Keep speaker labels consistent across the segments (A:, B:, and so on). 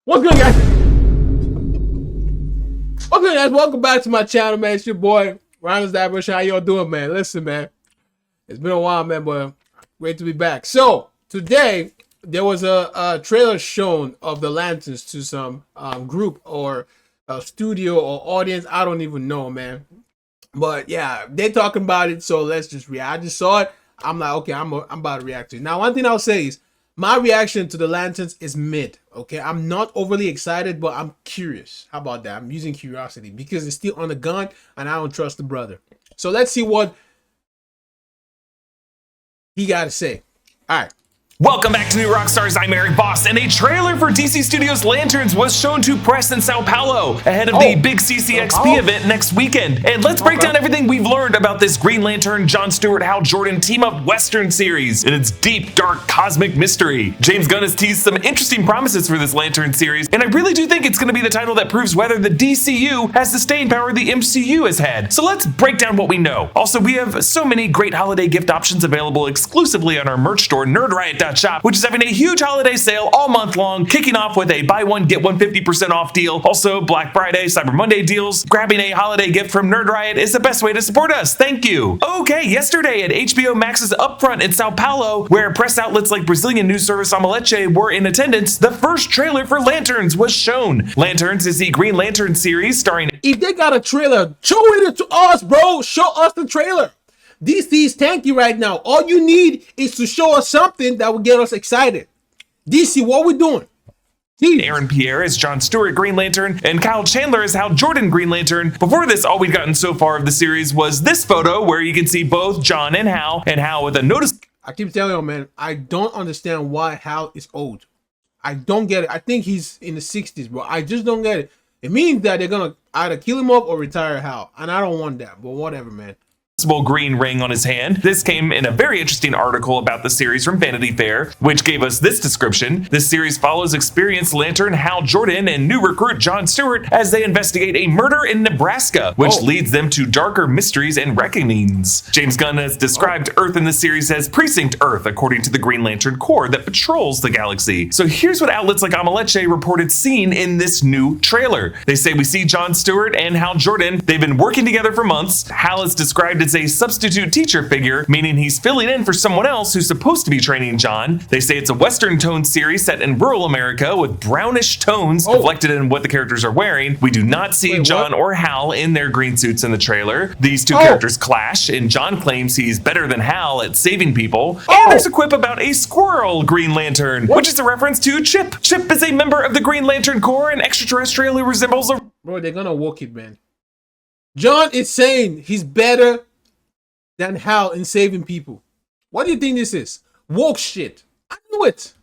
A: What's good, guys? What's good, guys? Welcome back to my channel, man. It's your boy, Ryan Dabush. How y'all doing, man? Listen, man. It's been a while, man, but great to be back. So, today, there was a trailer shown of the Lanterns to some group or studio or audience. I don't even know, man. But, yeah, they're talking about it, so let's just react. I just saw it. I'm like, okay, I'm about to react to it. Now, one thing I'll say is, my reaction to the Lanterns is mid, okay? I'm not overly excited, but I'm curious. How about that? I'm using curiosity because it's still on the gun, and I don't trust the brother. So let's see what he got to say. All right.
B: Welcome back to New Rockstars. I'm Eric Boss, and a trailer for DC Studios' Lanterns was shown to press in Sao Paulo ahead of the big CCXP event next weekend. And let's break down everything we've learned about this Green Lantern, John Stewart, Hal Jordan team-up Western series and its deep, dark, cosmic mystery. James Gunn has teased some interesting promises for this Lantern series, and I really do think it's going to be the title that proves whether the DCU has the staying power the MCU has had. So let's break down what we know. Also, we have so many great holiday gift options available exclusively on our merch store, NerdRiot.shop, which is having a huge holiday sale all month long, kicking off with a buy one, get one 50% off deal. Also, Black Friday, Cyber Monday deals. Grabbing a holiday gift from Nerd Riot is the best way to support us. Thank you. Okay, yesterday at HBO Max's Upfront in Sao Paulo, where press outlets like Brazilian news service Omelete were in attendance, the first trailer for Lanterns was shown. Lanterns is the Green Lantern series starring...
A: If they got a trailer, show it to us, bro. Show us the trailer. DC is tanky right now. All you need is to show us something that will get us excited. DC, what we doing? Jeez.
B: Aaron Pierre as John Stewart Green Lantern, and Kyle Chandler as Hal Jordan Green Lantern. Before this, all we've gotten so far of the series was this photo where you can see both John and Hal with a notice.
A: I keep telling you, man, I don't understand why Hal is old. I don't get it. I think he's in the 60s, bro. I just don't get it. It means that they're going to either kill him up or retire Hal, and I don't want that, but whatever, man.
B: Green ring on his hand. This came in a very interesting article about the series from Vanity Fair, which gave us this description. This series follows experienced Lantern Hal Jordan and new recruit John Stewart as they investigate a murder in Nebraska, which leads them to darker mysteries and reckonings. James Gunn has described Earth in the series as Precinct Earth, according to the Green Lantern Corps that patrols the galaxy. So here's what outlets like Omelete reported seeing in this new trailer. They say we see John Stewart and Hal Jordan. They've been working together for months. Hal is described as a substitute teacher figure, meaning he's filling in for someone else who's supposed to be training John. They say it's a Western tone series set in rural America with brownish tones reflected in what the characters are wearing. We do not see John or Hal in their green suits in the trailer. These two characters clash, and John claims he's better than Hal at saving people. And there's a quip about a squirrel Green Lantern, which is a reference to Chip. Chip is a member of the Green Lantern Corps, an extraterrestrial who resembles a...
A: Bro, they're gonna woke it, man. John is saying he's better than Hal in saving people. What do you think this is? Woke shit. I knew it.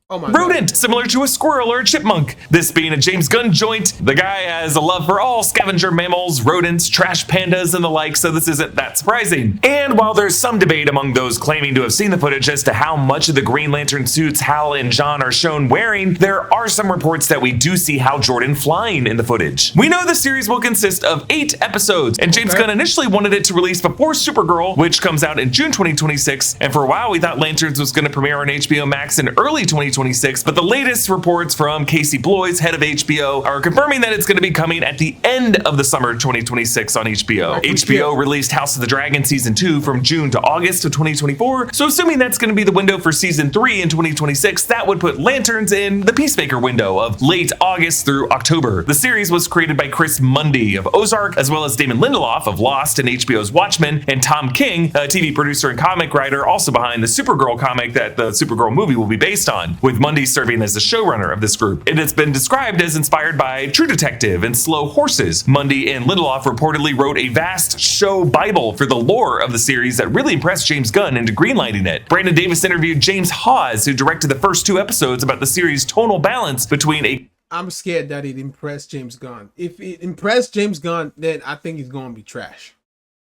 A: Oh my
B: rodent,
A: God.
B: Similar to a squirrel or a chipmunk. This being a James Gunn joint, the guy has a love for all scavenger mammals, rodents, trash pandas, and the like, so this isn't that surprising. And while there's some debate among those claiming to have seen the footage as to how much of the Green Lantern suits Hal and John are shown wearing, there are some reports that we do see Hal Jordan flying in the footage. We know the series will consist of 8 episodes, and James Gunn initially wanted it to release before Supergirl, which comes out in June 2026, and for a while we thought Lanterns was going to premiere on HBO Max in early 2026, but the latest reports from Casey Bloys, head of HBO, are confirming that it's going to be coming at the end of the summer 2026 on HBO. HBO released House of the Dragon Season 2 from June to August of 2024, so assuming that's going to be the window for Season 3 in 2026, that would put Lanterns in the Peacemaker window of late August through October. The series was created by Chris Mundy of Ozark, as well as Damon Lindelof of Lost and HBO's Watchmen, and Tom King, a TV producer and comic writer, also behind the Supergirl comic that the Supergirl movie will be based on, with Mundy serving as the showrunner of this group. It has been described as inspired by True Detective and Slow Horses. Mundy and Lindelof reportedly wrote a vast show bible for the lore of the series that really impressed James Gunn into greenlighting it. Brandon Davis interviewed James Hawes, who directed the first 2 episodes, about the series' tonal balance between a...
A: I'm scared that it impressed James Gunn. If it impressed James Gunn, then I think it's going to be trash.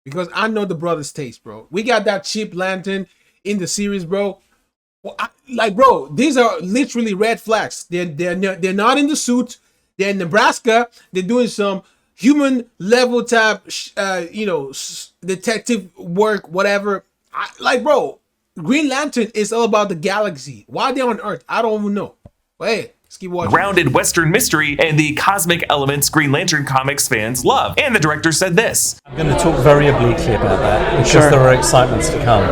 A: Because I know the brother's taste, bro. We got that cheap lantern in the series, bro. Well, bro, these are literally red flags. They're not in the suit. They're in Nebraska. They're doing some human level type, detective work, whatever. Bro, Green Lantern is all about the galaxy. Why are they on Earth? I don't even know. But hey, Let's keep watching.
B: Grounded Western mystery and the cosmic elements Green Lantern comics fans love. And the director said this.
C: I'm going to talk very obliquely about that because there are excitements to come.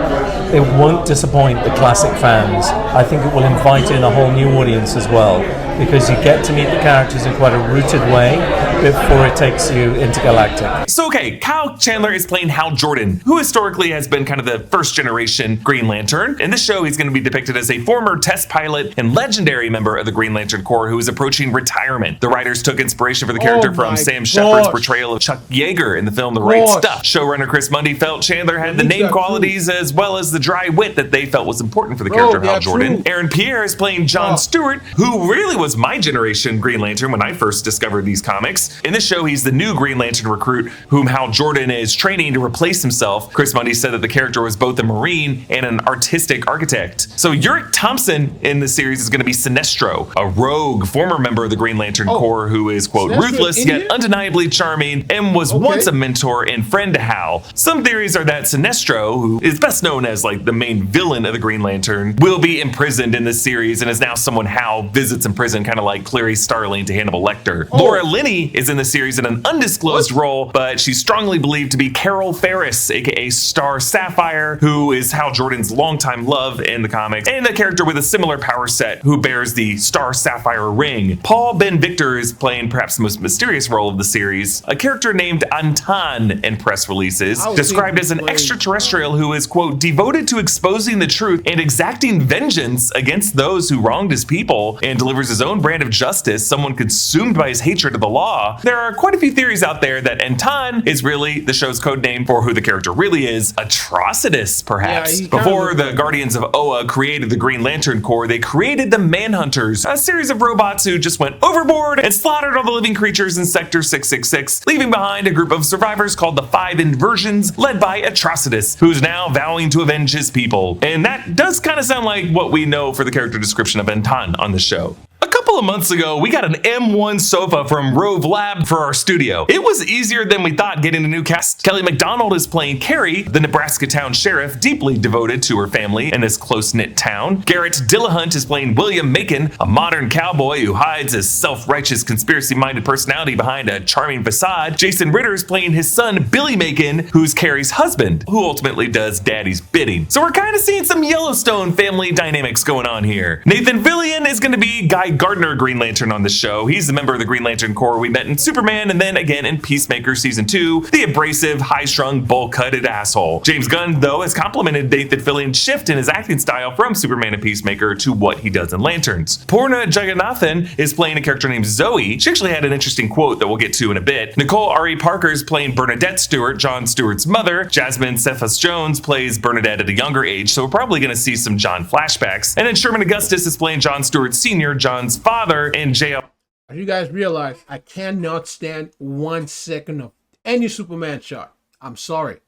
C: It won't disappoint the classic fans. I think it will invite in a whole new audience as well, because you get to meet the characters in quite a rooted way before it takes you intergalactic.
B: So okay, Kyle Chandler is playing Hal Jordan, who historically has been kind of the first generation Green Lantern. In this show, he's going to be depicted as a former test pilot and legendary member of the Green Lantern Corps who is approaching retirement. The writers took inspiration for the character from Sam Shepard's portrayal of Chuck Yeager in the film The Right Stuff. Showrunner Chris Mundy felt Chandler had the name qualities as well as the dry wit that they felt was important for the character of Hal Jordan. Aaron Pierre is playing John Stewart, who really was my generation Green Lantern when I first discovered these comics. In this show, he's the new Green Lantern recruit whom Hal Jordan is training to replace himself. Chris Mundy said that the character was both a Marine and an artistic architect. So Yorick Thompson in the series is going to be Sinestro, a rogue former member of the Green Lantern Corps who is, quote, Sinestro ruthless yet undeniably charming and was once a mentor and friend to Hal. Some theories are that Sinestro, who is best known as like the main villain of the Green Lantern, will be imprisoned in this series and is now someone Hal visits in prison, kind of like Clarice Starling to Hannibal Lecter. Laura Linney is in the series in an undisclosed role, but she's strongly believed to be Carol Ferris, aka Star Sapphire, who is Hal Jordan's longtime love in the comics, and a character with a similar power set who bears the Star Sapphire ring. Paul Ben Victor is playing perhaps the most mysterious role of the series, a character named Antan in press releases, described as an extraterrestrial who is, quote, devoted to exposing the truth and exacting vengeance against those who wronged his people, and delivers his own brand of justice, someone consumed by his hatred of the law. There are quite a few theories out there that Antan is really the show's code name for who the character really is, Atrocitus, perhaps. Before the Guardians of Oa created the Green Lantern Corps, they created the Manhunters, a series of robots who just went overboard and slaughtered all the living creatures in Sector 666, leaving behind a group of survivors called the Five Inversions, led by Atrocitus, who's now vowing to avenge his people. And that does kind of sound like what we know for the character description of Antan on the show. A couple of months ago, we got an M1 sofa from Rove Lab for our studio. It was easier than we thought getting a new cast. Kelly MacDonald is playing Carrie, the Nebraska town sheriff, deeply devoted to her family in this close-knit town. Garrett Dillahunt is playing William Macon, a modern cowboy who hides his self-righteous, conspiracy-minded personality behind a charming facade. Jason Ritter is playing his son, Billy Macon, who's Carrie's husband, who ultimately does daddy's bidding. So we're kind of seeing some Yellowstone family dynamics going on here. Nathan Fillion is going to be Guy Gardner Green Lantern on the show. He's a member of the Green Lantern Corps we met in Superman and then again in Peacemaker Season 2, the abrasive, high-strung, bowl-cutted asshole. James Gunn, though, has complimented Nathan Fillion's shift in his acting style from Superman and Peacemaker to what he does in Lanterns. Purna Jagannathan is playing a character named Zoe. She actually had an interesting quote that we'll get to in a bit. Nicole Ari Parker is playing Bernadette Stewart, John Stewart's mother. Jasmine Cephas Jones plays Bernadette at a younger age, so we're probably going to see some John flashbacks. And then Sherman Augustus is playing John Stewart Sr., John's father, in JL.
A: As you guys realize, I cannot stand 1 second of any Superman shot. I'm sorry.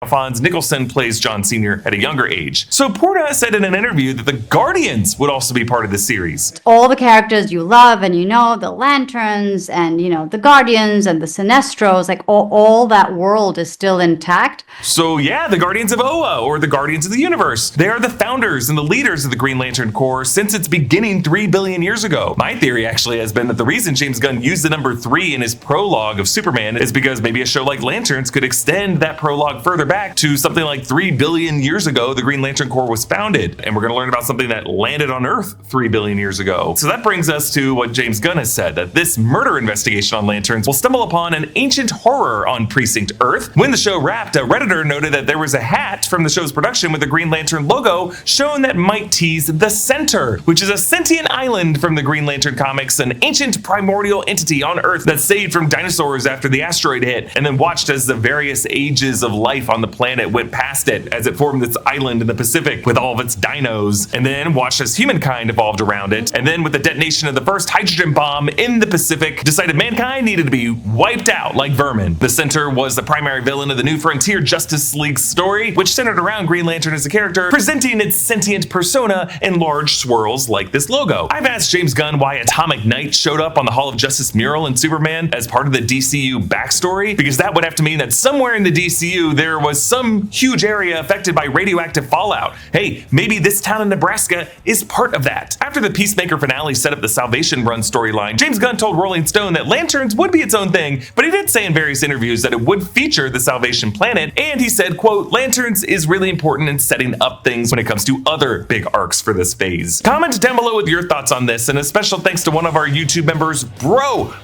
B: Alphonse Nicholson plays John Sr. at a younger age. So Porta said in an interview that the Guardians would also be part of the series.
D: All the characters you love and you know, the Lanterns and, you know, the Guardians and the Sinestros, like all that world is still intact.
B: So yeah, the Guardians of Oa, or the Guardians of the Universe. They are the founders and the leaders of the Green Lantern Corps since its beginning 3 billion years ago. My theory actually has been that the reason James Gunn used the number 3 in his prologue of Superman is because maybe a show like Lanterns could extend that prologue further back to something like 3 billion years ago the Green Lantern Corps was founded, and we're going to learn about something that landed on Earth 3 billion years ago. So that brings us to what James Gunn has said, that this murder investigation on Lanterns will stumble upon an ancient horror on Precinct Earth. When the show wrapped, a Redditor noted that there was a hat from the show's production with the Green Lantern logo shown that might tease the Center, which is a sentient island from the Green Lantern comics, an ancient primordial entity on Earth that saved from dinosaurs after the asteroid hit, and then watched as the various ages of life on the planet went past it as it formed its island in the Pacific with all of its dinos, and then watched as humankind evolved around it, and then with the detonation of the first hydrogen bomb in the Pacific, decided mankind needed to be wiped out like vermin. The Center was the primary villain of the New Frontier Justice League story, which centered around Green Lantern as a character, presenting its sentient persona in large swirls like this logo. I've asked James Gunn why Atomic Knight showed up on the Hall of Justice mural in Superman as part of the DCU backstory, because that would have to mean that somewhere in the DCU there was some huge area affected by radioactive fallout. Hey, maybe this town in Nebraska is part of that. After the Peacemaker finale set up the Salvation Run storyline, James Gunn told Rolling Stone that Lanterns would be its own thing, but he did say in various interviews that it would feature the Salvation Planet, and he said, quote, Lanterns is really important in setting up things when it comes to other big arcs for this phase. Comment down below with your thoughts on this, and a special thanks to one of our YouTube members, Bro.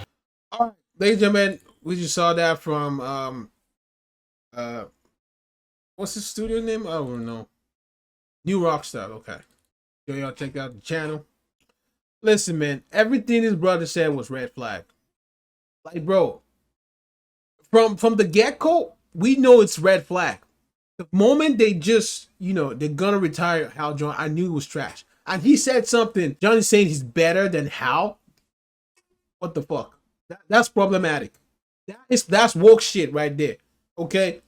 A: All right, ladies and gentlemen, we just saw that from what's his studio name? I don't know. New Rockstar. Okay, so y'all check out the channel. Listen, man, everything his brother said was red flag. Like, bro, from the get-go, we know it's red flag. The moment they just, they're gonna retire Hal Jordan, I knew it was trash. And he said something. Johnny's saying he's better than Hal. What the fuck? That's problematic. That's woke shit right there. Okay.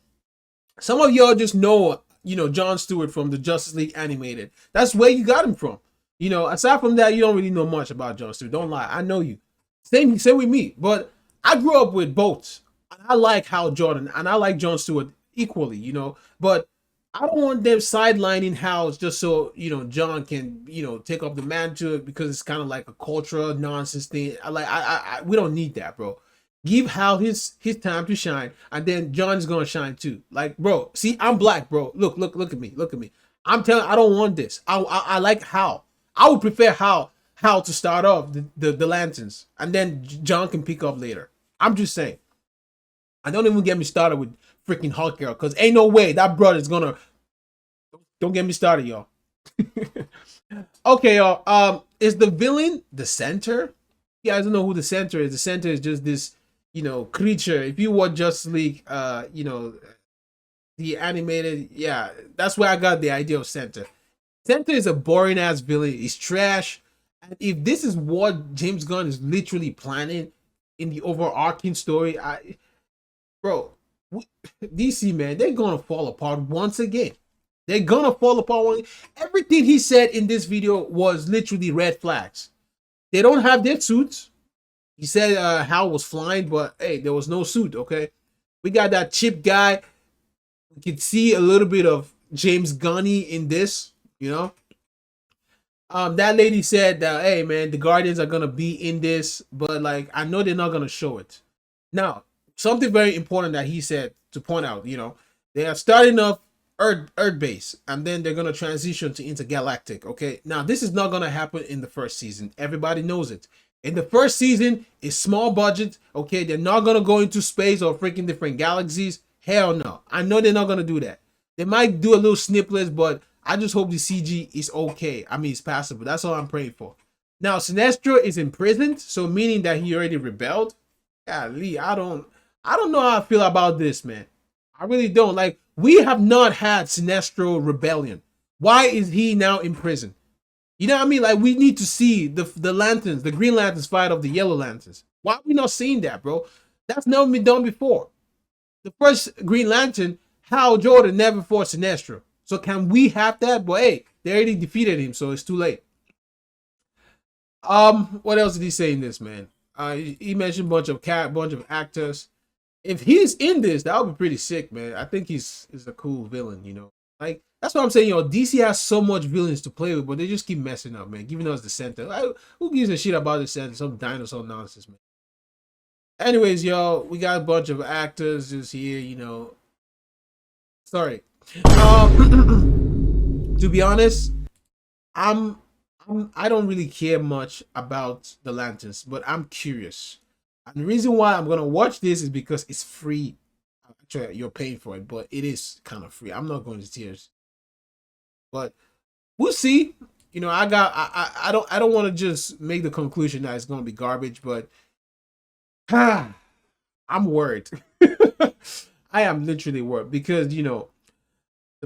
A: Some of y'all just know, John Stewart from the Justice League animated. That's where you got him from. Aside from that, you don't really know much about John Stewart. Don't lie. I know you. Same with me. But I grew up with both. And I like Hal Jordan and I like John Stewart equally, But I don't want them sidelining Hal just so, John can, take up the mantle because it's kind of like a cultural nonsense thing. We don't need that, bro. Give Hal his time to shine, and then John is gonna shine too. Like, bro, see, I'm black, bro. Look at me. I'm telling, I don't want this. I like Hal. I would prefer Hal to start off the Lanterns, and then John can pick up later. I'm just saying. And don't even get me started with freaking Hulk Girl, because ain't no way that brother's gonna. Don't get me started, y'all. Okay, y'all. Is the villain the Center? You guys don't know who the Center is. The Center is just this, creature. If you watch Justice League, the animated, yeah, that's where I got the idea of Center. Center is a boring ass villain. He's trash. And if this is what James Gunn is literally planning in the overarching story, DC, man, they're gonna fall apart once again. They're gonna fall apart. Everything he said in this video was literally red flags. They don't have their suits. He said Hal was flying, but hey, there was no suit, okay? We got that chip guy. We can see a little bit of James Gunny in this, That lady said that, hey, man, the Guardians are going to be in this, but, like, I know they're not going to show it. Now, something very important that he said to point out, they are starting off Earth base, and then they're going to transition to intergalactic, okay? Now, this is not going to happen in the first season. Everybody knows it. In the first season, it's small budget, okay? They're not going to go into space or freaking different galaxies. Hell no. I know they're not going to do that. They might do a little snippets, but I just hope the CG is okay. I mean, it's passable. That's all I'm praying for. Now, Sinestro is imprisoned, so meaning that he already rebelled. Golly, I don't know how I feel about this, man. I really don't. Like, we have not had Sinestro rebellion. Why is he now in prison? You know what I mean? Like, we need to see the Lanterns, the Green Lanterns fight off the Yellow Lanterns. Why are we not seeing that, bro? That's never been done before. The first Green Lantern, Hal Jordan never fought Sinestro. So can we have that? But hey, they already defeated him, so it's too late. What else did he say in this, man? He mentioned a bunch of actors. If he's in this, that would be pretty sick, man. I think he's a cool villain, Like, that's what I'm saying, DC has so much villains to play with, but they just keep messing up, man. Giving us the Center. Like, who gives a shit about the Center? Some dinosaur nonsense, man. Anyways, y'all, we got a bunch of actors just here, Sorry. To be honest, I don't really care much about the Lanterns, but I'm curious. And the reason why I'm gonna watch this is because it's free. Actually, you're paying for it, but it is kind of free. I'm not going to tears, but we'll see. I don't want to just make the conclusion that it's gonna be garbage, but I'm worried. I am literally worried because the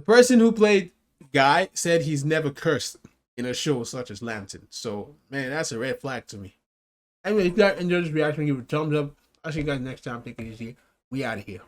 A: person who played Guy said he's never cursed in a show such as Lantern. So man, that's a red flag to me. Anyway, if you guys enjoyed this reaction, give it a thumbs up. I'll see you guys next time. Take it easy. We out of here.